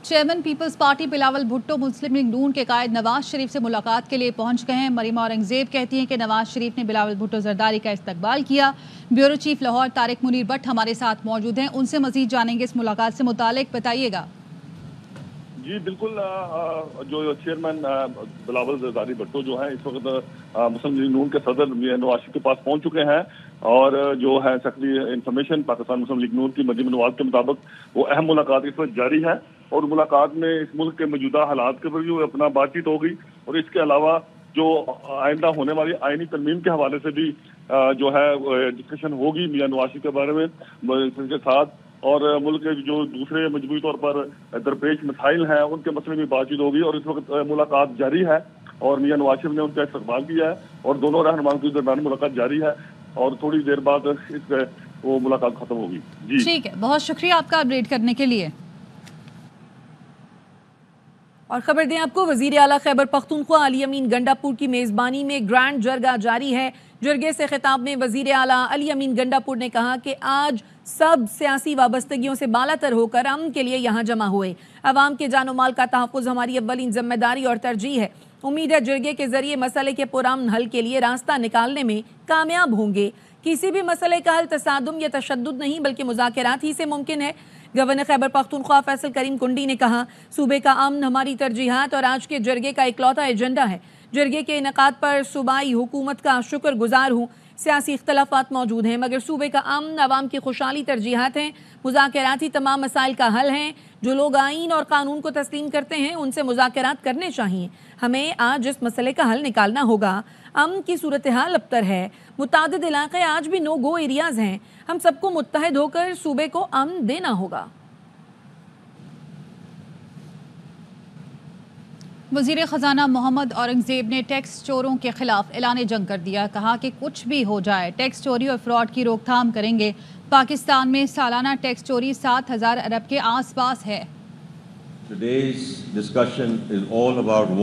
Chairman Peoples Party Bilawal Bhutto Muslim League نون کے قائد نواز شریف سے ملاقات کے لیے پہنچ گئے ہیں۔ مریمہ اورنگزیب کہتی ہیں کہ نواز شریف نے بلاول بھٹو زرداری کا استقبال کیا۔ Bureau chief Lahore Tariq Munir but ہمارے ساتھ موجود ہیں، ان سے مزید جانیں گے اس ملاقات سے متعلق، بتائیے گا۔ جی بالکل، جو چیئرمین بلاول زرداری بھٹو جو ہیں اس وقت مسلم لیگ نون کے صدر نواز شریف کے پاس پہنچ چکے ہیں، اور جو ہے سیکرٹری انفارمیشن پاکستان مسلم لیگ نون کی مریم نواز کے مطابق وہ اہم ملاقات اس وقت جاری ہے، اور ملاقات میں اس ملک کے موجودہ حالات کے اوپر بھی اپنا بات چیت ہوگی، اور اس کے علاوہ جو آئندہ ہونے والی آئینی ترمیم کے حوالے سے بھی جو ہے ڈسکشن ہوگی میاں نواز شریف کے بارے میں کے ساتھ، اور ملک کے جو دوسرے مجموعی طور پر درپیش مسائل ہیں ان کے مسئلے میں بات چیت ہوگی، اور اس وقت ملاقات جاری ہے اور میاں نواز شریف نے ان کا استقبال کیا ہے، اور دونوں رہنماؤں کے درمیان ملاقات جاری ہے، اور تھوڑی دیر بعد اس وہ ملاقات ختم ہوگی۔ جی ٹھیک ہے، بہت شکریہ آپ کا اپڈیٹ کرنے کے لیے۔ اور خبر دیں آپ کو، وزیر اعلیٰ خیبر پختونخوا علی امین گنڈاپور کی میزبانی میں گرینڈ جرگہ جاری ہے۔ جرگے سے خطاب میں وزیر اعلیٰ علی امین گنڈاپور نے کہا کہ آج سب سیاسی وابستگیوں سے بالاتر ہو کر امن کے لیے یہاں جمع ہوئے۔ عوام کے جان و مال کا تحفظ ہماری اولین ذمہ داری اور ترجیح ہے۔ امید ہے جرگے کے ذریعے مسئلے کے پرامن حل کے لیے راستہ نکالنے میں کامیاب ہوں گے۔ کسی بھی مسئلے کا حل تصادم یا تشدد نہیں بلکہ مذاکرات ہی سے ممکن ہے۔ گورنر خیبر پختونخوا فیصل کریم کنڈی نے کہا، صوبے کا امن ہماری ترجیحات اور آج کے جرگے کا اکلوتا ایجنڈا ہے۔ جرگے کے انعقاد پر صوبائی حکومت کا شکر گزار ہوں۔ سیاسی اختلافات موجود ہیں مگر صوبے کا امن، عوام کی خوشحالی ترجیحات ہیں۔ مذاکراتی تمام مسائل کا حل ہیں۔ جو لوگ آئین اور قانون کو تسلیم کرتے ہیں ان سے مذاکرات کرنے چاہیے۔ ہمیں آج اس مسئلے کا حل نکالنا ہوگا۔ امن کی صورتحال ابتر ہے، متعدد علاقے آج بھی نو گو ایریاز ہیں۔ ہم سب کو متحد ہو کر صوبے کو امن دینا ہوگا۔ وزیر خزانہ محمد اورنگزیب نے ٹیکس چوروں کے خلاف اعلان جنگ کر دیا، کہا کہ کچھ بھی ہو جائے ٹیکس چوری اور فراڈ کی روک تھام کریں گے۔ پاکستان میں سالانہ ٹیکس چوری 7,000 ارب کے آس پاس ہے۔ Today's discussion is all about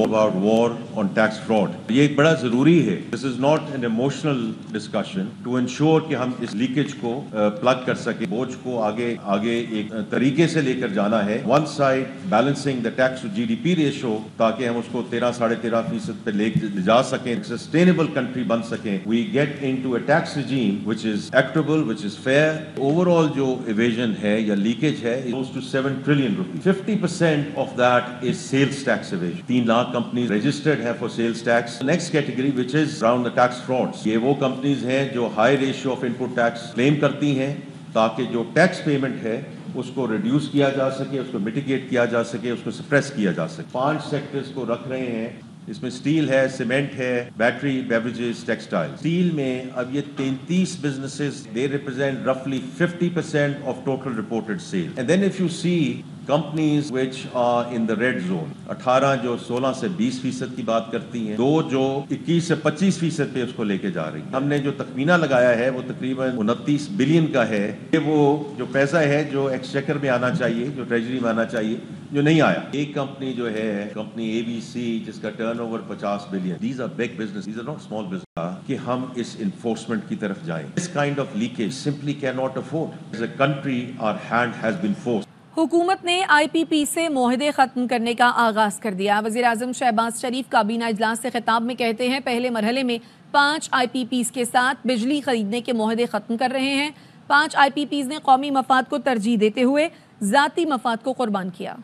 war on tax fraud. یہ ایک بڑا ضروری ہے۔ This is not an emotional discussion to ensure کہ ہم اس لیکیج کو پلگ کر سکیں، بوجھ کو آگے ایک طریقے سے لے کر جانا ہے۔ One side balancing the tax to GDP ratio تاکہ ہم اس کو 13-13.5% پہ لے جا سکیں، sustainable country بن سکیں۔ We get into a tax regime which is equitable, which is fair. Overall جو evasion ہے یا لیکیج ہے close to 7 trillion rupees. 50% of that is sales tax evasion. 3 lakh companies registered ہیں for sales tax. The next category which is around the tax frauds. یہ وہ companies ہیں جو high ratio of input tax claim کرتی ہیں تاکہ جو tax payment ہے اس کو ریڈیوس کیا جا سکے، اس کو mitigate کیا جا سکے، اس کو suppress کیا جا سکے۔ 5 sectors کو رکھ رہے ہیں، اس میں اسٹیل ہے، سیمنٹ ہے، بیٹری، بیوریجز، ٹیکسٹائل۔ اسٹیل میں اب یہ 33 businesses, they represent roughly 50% of total reported sales. And then if you see companies which are in the red zone, 18 جو 16 سے 20% کی بات کرتی ہیں، 2 جو 21 سے 25% پہ اس کو لے کے جا رہی ہیں۔ ہم نے جو تخمینہ لگایا ہے وہ تقریباً 29 بلین کا ہے۔ یہ وہ جو پیسہ ہے جو ایکسچیکر میں آنا چاہیے، جو ٹریجری میں آنا چاہیے، جو نہیں آیا۔ ایک کمپنی جو ہے کمپنی ABC جس کا ٹرن اوور 50 بلین، these are big business, these are not small business, کہ ہم اس انفورسمنٹ کی طرف جائیں۔ This kind of leakage simply cannot afford. As a country, our hand has been forced. حکومت نے آئی پی پی سے معاہدے ختم کرنے کا آغاز کر دیا۔ وزیر اعظم شہباز شریف کابینہ اجلاس سے خطاب میں کہتے ہیں پہلے مرحلے میں 5 آئی پی پیز کے ساتھ بجلی خریدنے کے معاہدے ختم کر رہے ہیں۔ 5 آئی پی پیز نے قومی مفاد کو ترجیح دیتے ہوئے ذاتی مفاد کو قربان کیا۔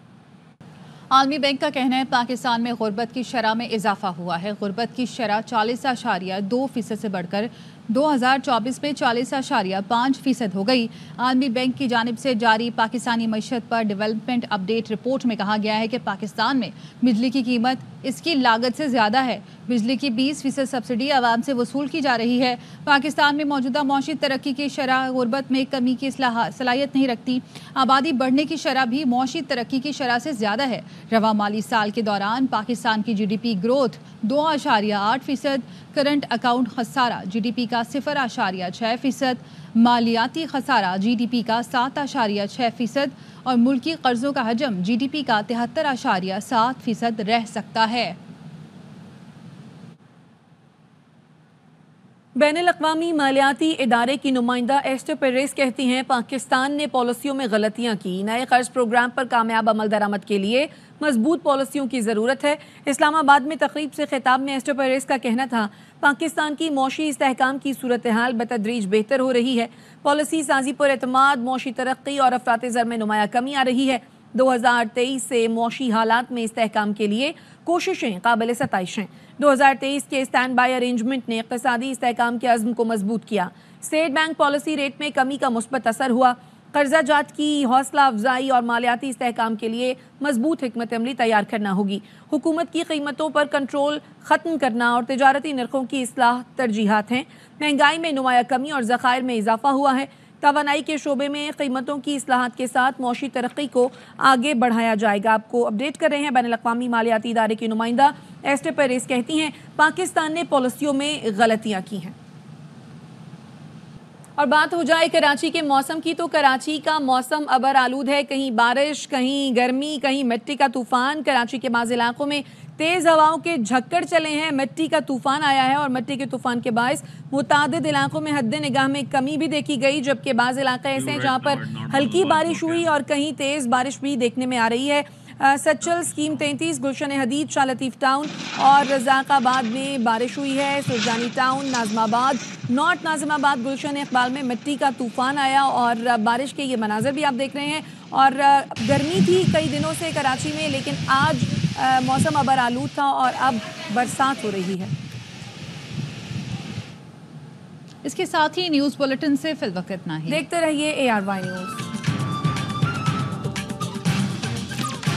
عالمی بینک کا کہنا ہے پاکستان میں غربت کی شرح میں اضافہ ہوا ہے۔ غربت کی شرح 40.2% سے بڑھ کر 2024 میں 40.5% ہو گئی۔ عالمی بینک کی جانب سے جاری پاکستانی معیشت پر ڈیولپمنٹ اپ ڈیٹ رپورٹ میں کہا گیا ہے کہ پاکستان میں بجلی کی قیمت اس کی لاگت سے زیادہ ہے۔ بجلی کی 20% سبسڈی عوام سے وصول کی جا رہی ہے۔ پاکستان میں موجودہ معاشی ترقی کی شرح غربت میں کمی کی صلاحیت نہیں رکھتی۔ آبادی بڑھنے کی شرح بھی معاشی ترقی کی شرح سے زیادہ ہے۔ رواں مالی سال کے دوران پاکستان کی GDP گروتھ 2.8%، کرنٹ اکاؤنٹ خسارہ GDP کا 0.6%، مالیاتی خسارہ GDP کا 7.6% اور ملکی قرضوں کا حجم GDP کا 73.7% رہ سکتا ہے۔ بین الاقوامی مالیاتی ادارے کی نمائندہ ایسٹر پیریس کہتی ہیں پاکستان نے پالیسیوں میں غلطیاں کی، نئے قرض پروگرام پر کامیاب عمل درآمد کے لیے مضبوط پالیسیوں کی ضرورت ہے۔ اسلام آباد میں تقریب سے خطاب میں ایسٹر پیریس کا کہنا تھا پاکستان کی معاشی استحکام کی صورتحال بتدریج بہتر ہو رہی ہے، پالیسی سازی پر اعتماد، معاشی ترقی اور افراط زر میں نمایاں کمی آ رہی ہے۔ 2023 سے معاشی حالات میں استحکام کے لیے کوششیں قابل ستائش ہیں۔ 2023 کے اسٹینڈ بائی ارینجمنٹ نے اقتصادی استحکام کے عزم کو مضبوط کیا، اسٹیٹ بینک پالیسی ریٹ میں کمی کا مثبت اثر ہوا، قرضہ جات کی حوصلہ افزائی اور مالیاتی استحکام کے لیے مضبوط حکمت عملی تیار کرنا ہوگی۔ حکومت کی قیمتوں پر کنٹرول ختم کرنا اور تجارتی نرخوں کی اصلاح ترجیحات ہیں۔ مہنگائی میں نمایاں کمی اور ذخائر میں اضافہ ہوا ہے۔ توانائی کے شعبے میں قیمتوں کی اصلاحات کے ساتھ معاشی ترقی کو آگے بڑھایا جائے گا۔ آپ کو اپڈیٹ کر رہے ہیں بین الاقوامی مالیاتی ادارے کی نمائندہ ایسٹر پیریس کہتی ہیں پاکستان نے پالیسیوں میں غلطیاں کی ہیں۔ اور بات ہو جائے کراچی کے موسم کی تو کراچی کا موسم ابر آلود ہے، کہیں بارش، کہیں گرمی، کہیں مٹی کا طوفان۔ کراچی کے بعض علاقوں میں تیز ہواؤں کے جھکڑ چلے ہیں، مٹی کا طوفان آیا ہے اور مٹی کے طوفان کے باعث متعدد علاقوں میں حد نگاہ میں کمی بھی دیکھی گئی، جبکہ بعض علاقے ایسے ہیں جہاں پر ہلکی بارش ہوئی اور کہیں تیز بارش بھی دیکھنے میں آ رہی ہے۔ سچل، سکیم 33، گلشن حدید، شاہ لطیف ٹاؤن اور رزاق آباد میں بارش ہوئی ہے۔ سرجانی ٹاؤن، ناظم آباد، نارتھ ناظم آباد، گلشن اقبال میں مٹی کا طوفان آیا اور بارش کے یہ مناظر بھی آپ دیکھ رہے ہیں۔ اور گرمی تھی کئی دنوں سے کراچی میں، لیکن آج موسم ابر آلود تھا اور اب برسات ہو رہی ہے۔ اس کے ساتھ ہی نیوز بلیٹن سے فی الوقت اتنا ہی۔ دیکھتے رہیے ARY نیوز۔